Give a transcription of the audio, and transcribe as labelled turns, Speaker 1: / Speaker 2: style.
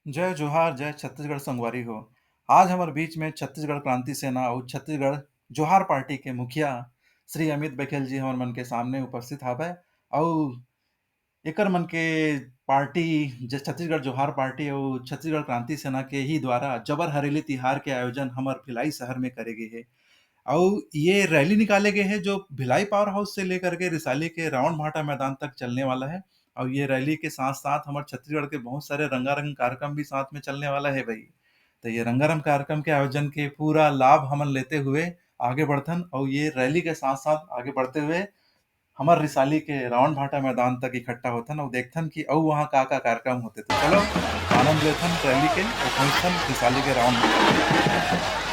Speaker 1: जय जोहार, जय छत्तीसगढ़ संगवारी हो। आज हमारे बीच में छत्तीसगढ़ क्रांति सेना और छत्तीसगढ़ जोहार पार्टी के मुखिया श्री अमित बघेल जी हमन मन के सामने उपस्थित हावय और एकर मन के पार्टी छत्तीसगढ़ जोहार पार्टी और छत्तीसगढ़ क्रांति सेना के ही द्वारा जबर हरेली तिहार के आयोजन हमर भिलाई शहर में करे गे हे। और ये रैली निकाले गए हैं जो भिलाई पावर हाउस से लेकर के रिसाली के रावण भाटा मैदान तक चलने वाला है। और ये रैली के साथ साथ हमारे छत्तीसगढ़ के बहुत सारे रंगारंग कार्यक्रम भी साथ में चलने वाला है भाई। तो ये रंगारंग कार्यक्रम के आयोजन के पूरा लाभ हमन लेते हुए आगे बढ़थन और ये रैली के साथ साथ आगे बढ़ते हुए हमार रिसाली के रावण भाटा मैदान तक इकट्ठा होथन और देखथन कि अउ वहाँ का कार्यक्रम होते। तो चलो आनंद लेथन रैली के और पहुंचथन रिसाली के रावण भाटा।